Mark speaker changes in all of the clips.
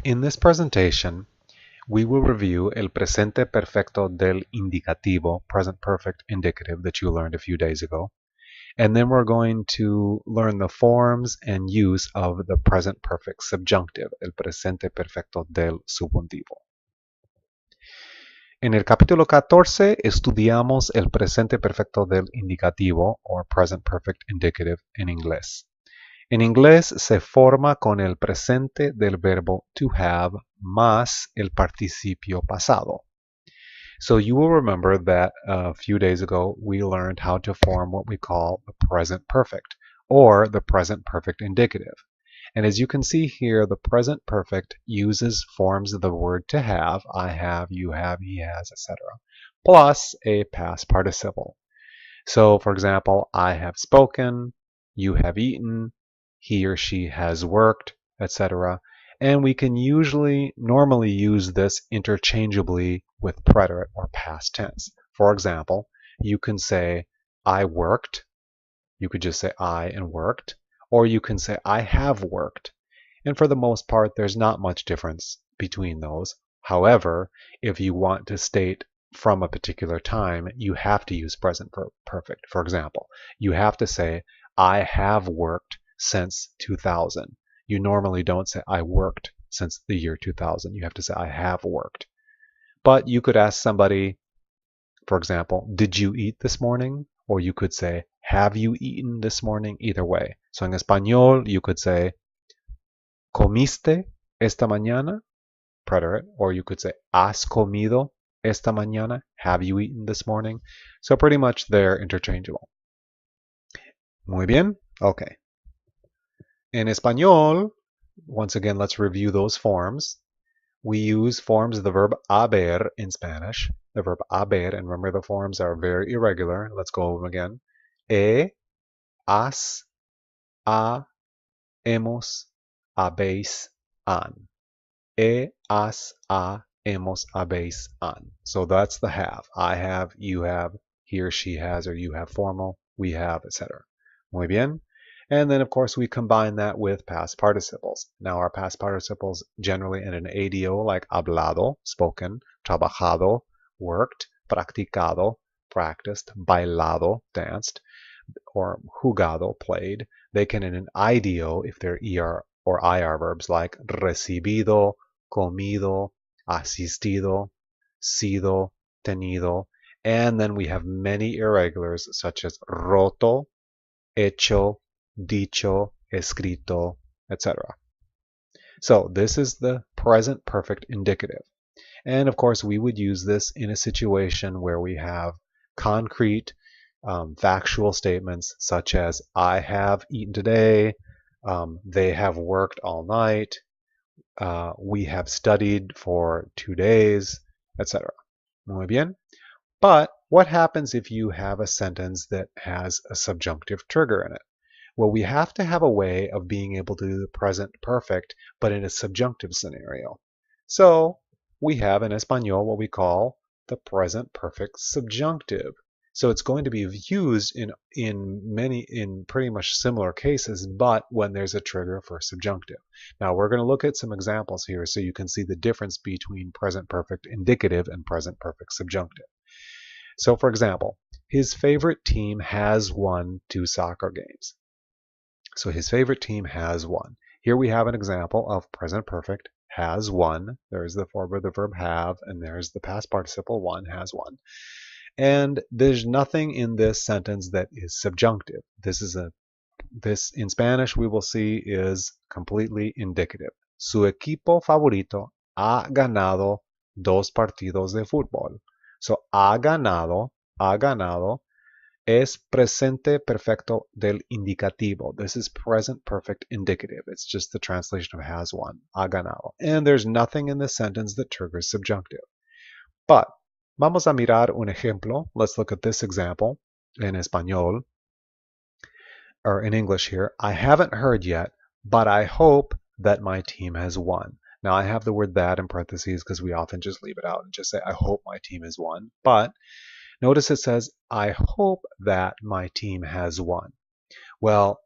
Speaker 1: In this presentation, we will review el presente perfecto del indicativo, present perfect indicative that you learned a few days ago. And then we're going to learn the forms and use of the present perfect subjunctive, el presente perfecto del subjuntivo. En el capítulo 14 estudiamos el presente perfecto del indicativo, or present perfect indicative en inglés. En inglés se forma con el presente del verbo to have más el participio pasado. So you will remember that a few days ago we learned how to form what we call the present perfect, or the present perfect indicative. And as you can see here, the present perfect uses forms of the word to have, I have, you have, he has, etc., plus a past participle. So for example, I have spoken, you have eaten, he or she has worked, etc. And we can normally use this interchangeably with preterite or past tense. For example, you can say, I worked. You could just say I and worked. Or you can say, I have worked. And for the most part, there's not much difference between those. However, if you want to state from a particular time, you have to use present perfect. For example, you have to say, I have worked since 2000. You normally don't say, I worked since the year 2000. You have to say, I have worked. But you could ask somebody, for example, did you eat this morning? Or you could say, have you eaten this morning? Either way. So in español, you could say, ¿comiste esta mañana? Preterite. Or you could say, ¿has comido esta mañana? Have you eaten this morning? So pretty much they're interchangeable. Muy bien. Okay. In español, once again, let's review those forms. We use forms of the verb haber in Spanish. The verb haber, and remember the forms are very irregular. Let's go over them again. Has, ha, hemos, habéis, han. Has, ha, hemos, habéis, han. So that's the have. I have, you have, he or she has, or you have formal, we have, etc. Muy bien. And then, of course, we combine that with past participles. Now, our past participles generally end in ADO, like hablado, spoken, trabajado, worked, practicado, practiced, bailado, danced, or jugado, played. They can end in IDO if they're ER or IR verbs, like recibido, comido, asistido, sido, tenido. And then we have many irregulars, such as roto, hecho, dicho, escrito, etc. So this is the present perfect indicative. And of course, we would use this in a situation where we have concrete, factual statements such as, I have eaten today, they have worked all night, we have studied for 2 days, etc. Muy bien. But what happens if you have a sentence that has a subjunctive trigger in it? Well, we have to have a way of being able to do the present perfect, but in a subjunctive scenario. So we have in Espanol what we call the present perfect subjunctive. So it's going to be used in pretty much similar cases, but when there's a trigger for subjunctive. Now we're going to look at some examples here so you can see the difference between present perfect indicative and present perfect subjunctive. So for example, his favorite team has won 2 soccer games. So his favorite team has won. Here we have an example of present perfect has won. There's the form of the verb have, and there's the past participle won, has won. And there's nothing in this sentence that is subjunctive. This in Spanish we will see is completely indicative. Su equipo favorito ha ganado 2 partidos de fútbol. So ha ganado es presente perfecto del indicativo. This is present perfect indicative. It's just the translation of has won, ha ganado. And there's nothing in this sentence that triggers subjunctive. But vamos a mirar un ejemplo. Let's look at this example in español, or in English here. I haven't heard yet, but I hope that my team has won. Now I have the word that in parentheses because we often just leave it out and just say, I hope my team has won. But notice it says, I hope that my team has won. Well,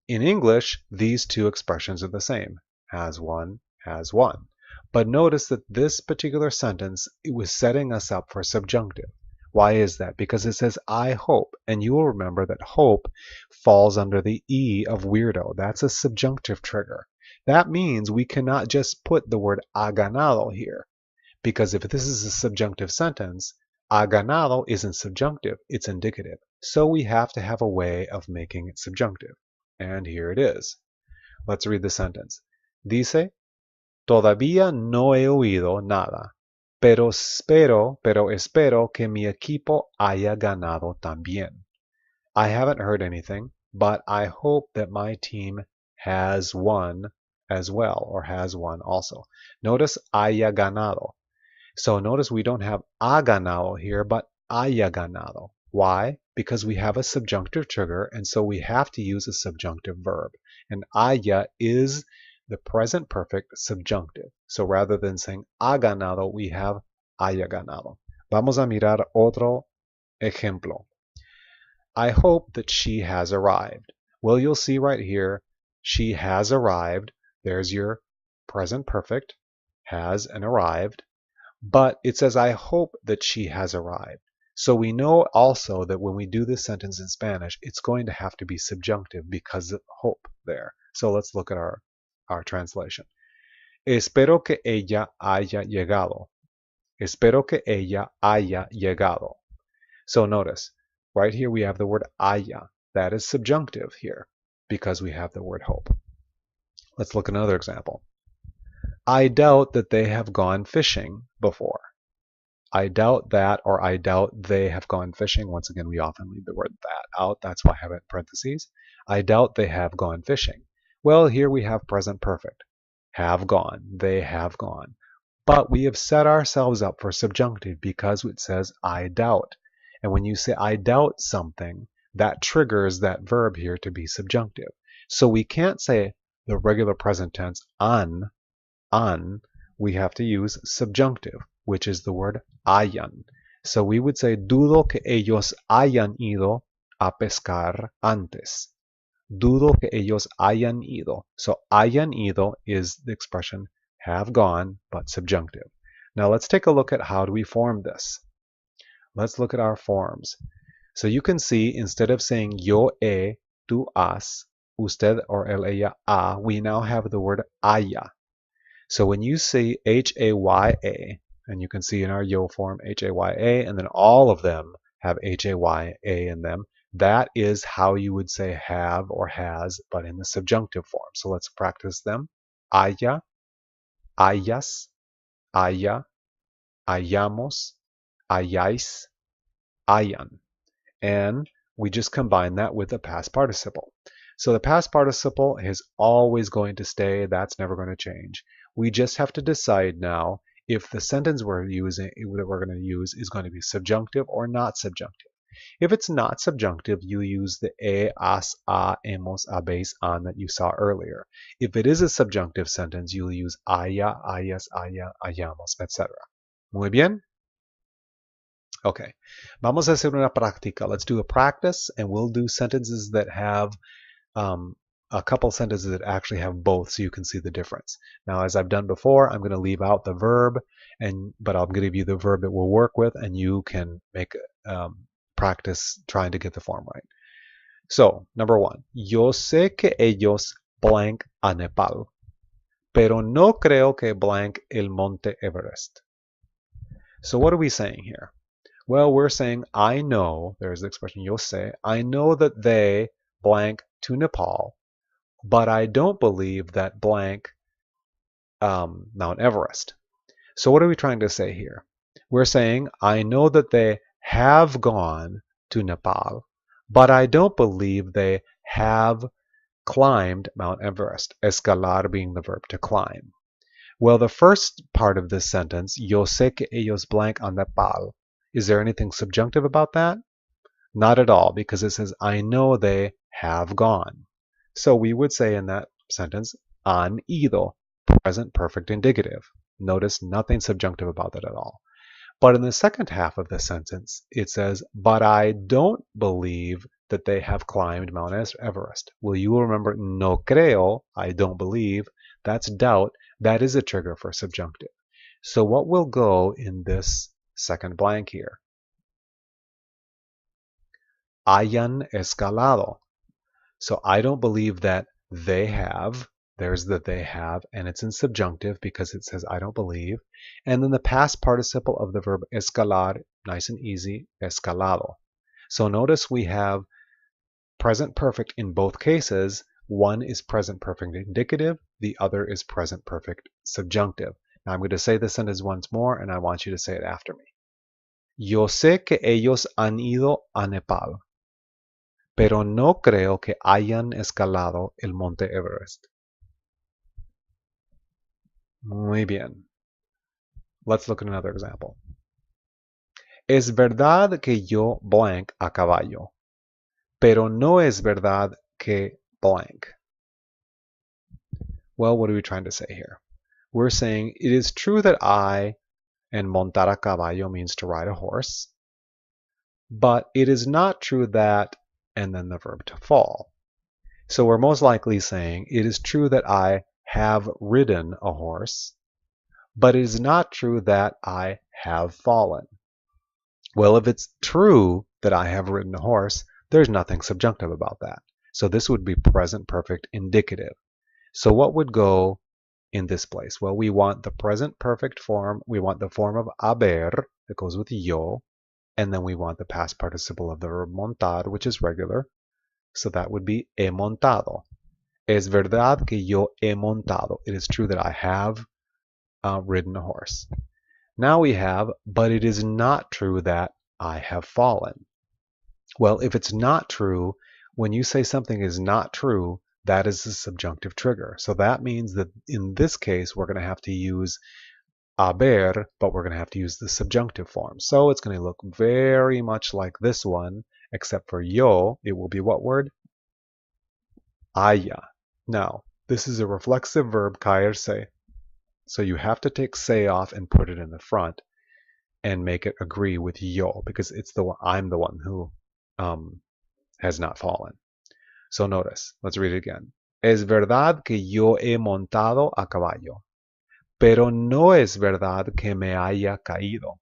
Speaker 1: in English, these two expressions are the same. Has won has one. But notice that this particular sentence, it was setting us up for subjunctive. Why is that? Because it says, I hope. And you will remember that hope falls under the E of weirdo. That's a subjunctive trigger. That means we cannot just put the word ha ganado here. Because if this is a subjunctive sentence, ha ganado isn't subjunctive, it's indicative. So we have to have a way of making it subjunctive. And here it is. Let's read the sentence. Dice, todavía no he oído nada, pero espero que mi equipo haya ganado también. I haven't heard anything, but I hope that my team has won as well, or has won also. Notice haya ganado. So notice we don't have ha ganado here, but haya ganado. Why? Because we have a subjunctive trigger, and so we have to use a subjunctive verb. And haya is the present perfect subjunctive. So rather than saying ha ganado, we have haya ganado. Vamos a mirar otro ejemplo. I hope that she has arrived. Well, you'll see right here, she has arrived. There's your present perfect, has and arrived. But it says, I hope that she has arrived. So we know also that when we do this sentence in Spanish, it's going to have to be subjunctive because of hope there. So let's look at our translation. Espero que ella haya llegado. Espero que ella haya llegado. So notice, right here we have the word haya. That is subjunctive here because we have the word hope. Let's look at another example. I doubt that they have gone fishing before. I doubt that, or I doubt they have gone fishing. Once again, we often leave the word that out. That's why I have it in parentheses. I doubt they have gone fishing. Well, here we have present perfect. Have gone. They have gone. But we have set ourselves up for subjunctive because it says I doubt. And when you say I doubt something, that triggers that verb here to be subjunctive. So we can't say the regular present tense an. We have to use subjunctive, which is the word hayan. So we would say, dudo que ellos hayan ido a pescar antes. Dudo que ellos hayan ido. So hayan ido is the expression have gone, but subjunctive. Now let's take a look at how do we form this. Let's look at our forms. So you can see instead of saying yo he, tú has, usted or él, ella, ha, we now have the word haya. So when you see H-A-Y-A, and you can see in our yo form H-A-Y-A, and then all of them have H-A-Y-A in them, that is how you would say have or has, but in the subjunctive form. So let's practice them. Haya, hayas, haya, hayamos, hayáis, hayan. And we just combine that with the past participle. So the past participle is always going to stay. That's never going to change. We just have to decide now if the sentence we're going to use is going to be subjunctive or not subjunctive. If it's not subjunctive, you use the has, ha, hemos, habéis, han that you saw earlier. If it is a subjunctive sentence, you'll use haya, hayas, haya, hayamos, etc. Muy bien? Okay. Vamos a hacer una práctica. Let's do a practice, and we'll do sentences that have a couple sentences that actually have both so you can see the difference. Now, as I've done before, I'm going to leave out the verb, but I'll give you the verb that we'll work with, and you can make practice trying to get the form right. So, number one, yo sé que ellos blank a Nepal, pero no creo que blank el Monte Everest. So what are we saying here? Well, we're saying I know, there's the expression yo sé, I know that they blank to Nepal, but I don't believe that blank Mount Everest. So what are we trying to say here? We're saying I know that they have gone to Nepal, but I don't believe they have climbed Mount Everest. Escalar being the verb to climb. Well, the first part of this sentence, yo sé que ellos blank a Nepal, is there anything subjunctive about that? Not at all, because it says I know they have gone. So we would say in that sentence, han ido, present perfect indicative. Notice nothing subjunctive about that at all. But in the second half of the sentence, it says, but I don't believe that they have climbed Mount Everest. Well, you will remember, no creo, I don't believe, That's doubt. That is a trigger for subjunctive. So what will go in this second blank here? Hayan escalado. So I don't believe that they have. There's the they have, and it's in subjunctive because it says I don't believe. And then the past participle of the verb escalar, nice and easy, escalado. So notice we have present perfect in both cases. One is present perfect indicative, the other is present perfect subjunctive. Now I'm going to say this sentence once more, and I want you to say it after me. Yo sé que ellos han ido a Nepal, pero no creo que hayan escalado el monte Everest. Muy bien. Let's look at another example. Es verdad que yo blank a caballo, pero no es verdad que blank. Well, what are we trying to say here? We're saying it is true that I, and montar a caballo means to ride a horse, but it is not true that, and then the verb to fall. So we're most likely saying it is true that I have ridden a horse, but it is not true that I have fallen. Well, if it's true that I have ridden a horse, there's nothing subjunctive about that. So this would be present perfect indicative. So what would go in this place? Well, we want the present perfect form. We want the form of haber that goes with yo, and then we want the past participle of the verb montar, which is regular. So that would be he montado. Es verdad que yo he montado. It is true that I have ridden a horse. Now we have, but it is not true that I have fallen. Well, if it's not true, when you say something is not true, that is the subjunctive trigger. So that means that in this case, we're going to have to use haber, but we're going to have to use the subjunctive form. So it's going to look very much like this one, except for yo, it will be what word? Haya. Now, this is a reflexive verb, caerse. So you have to take se off and put it in the front and make it agree with yo, because it's the one, I'm the one who has not fallen. So notice, let's read it again. Es verdad que yo he montado a caballo, pero no es verdad que me haya caído.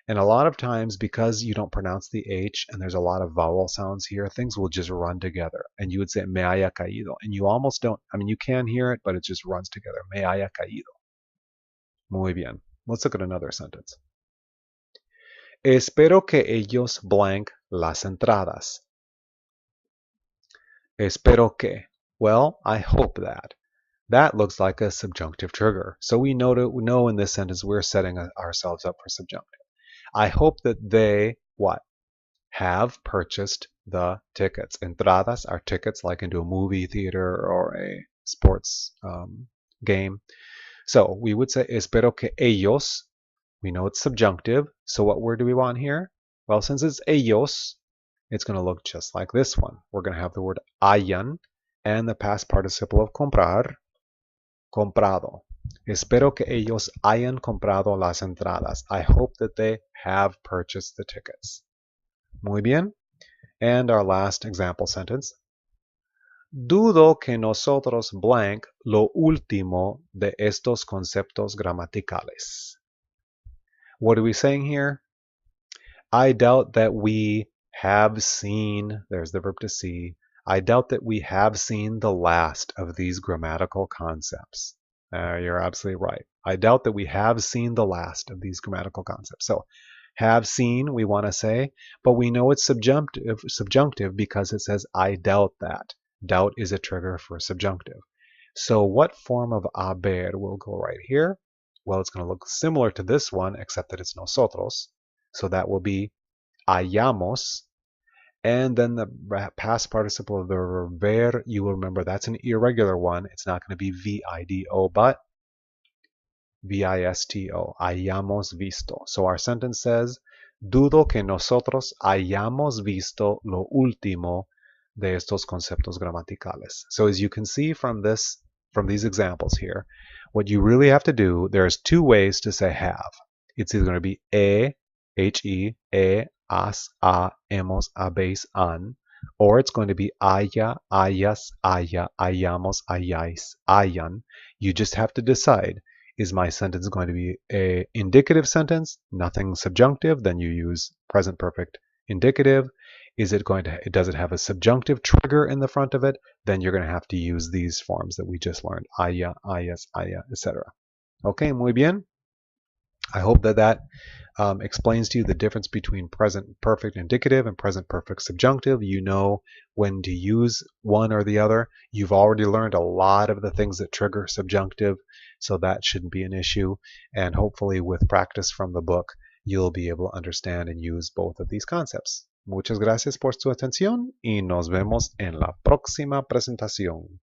Speaker 1: And a lot of times, because you don't pronounce the H and there's a lot of vowel sounds here, things will just run together. And you would say me haya caído. And you almost don't, I mean, you can hear it, but it just runs together. Me haya caído. Muy bien. Let's look at another sentence. Espero que ellos blank las entradas. Espero que. Well, I hope that. That looks like a subjunctive trigger. So we know in this sentence we're setting ourselves up for subjunctive. I hope that they, what? Have purchased the tickets. Entradas are tickets like into a movie theater or a sports game. So we would say, espero que ellos. We know it's subjunctive. So what word do we want here? Well, since it's ellos, it's going to look just like this one. We're going to have the word hayan and the past participle of comprar, comprado. Espero que ellos hayan comprado las entradas. I hope that they have purchased the tickets. Muy bien. And our last example sentence. Dudo que nosotros blank lo último de estos conceptos gramaticales. What are we saying here? I doubt that we have seen, there's the verb to see, I doubt that we have seen the last of these grammatical concepts. You're absolutely right. I doubt that we have seen the last of these grammatical concepts. So, have seen, we want to say, but we know it's subjunctive because it says, I doubt that. Doubt is a trigger for subjunctive. So what form of haber will go right here? Well, it's going to look similar to this one, except that it's nosotros. So that will be hayamos. And then the past participle of the verb ver, you will remember that's an irregular one. It's not going to be vido, but visto. Hayamos visto. So our sentence says, dudo que nosotros hayamos visto lo último de estos conceptos gramaticales. So as you can see from these examples here, what you really have to do, there's two ways to say have. It's either going to be he, has, hemos, habéis, han, or it's going to be haya, hayas, haya, hayamos, hayáis, hayan. You just have to decide, is my sentence going to be an indicative sentence, nothing subjunctive? Then you use present perfect indicative. Does it have a subjunctive trigger in the front of it? Then you're going to have to use these forms that we just learned, haya, hayas, haya, etc. Okay, muy bien. I hope that explains to you the difference between present perfect indicative and present perfect subjunctive. You know when to use one or the other. You've already learned a lot of the things that trigger subjunctive, so that shouldn't be an issue. And hopefully with practice from the book, you'll be able to understand and use both of these concepts. Muchas gracias por su atención y nos vemos en la próxima presentación.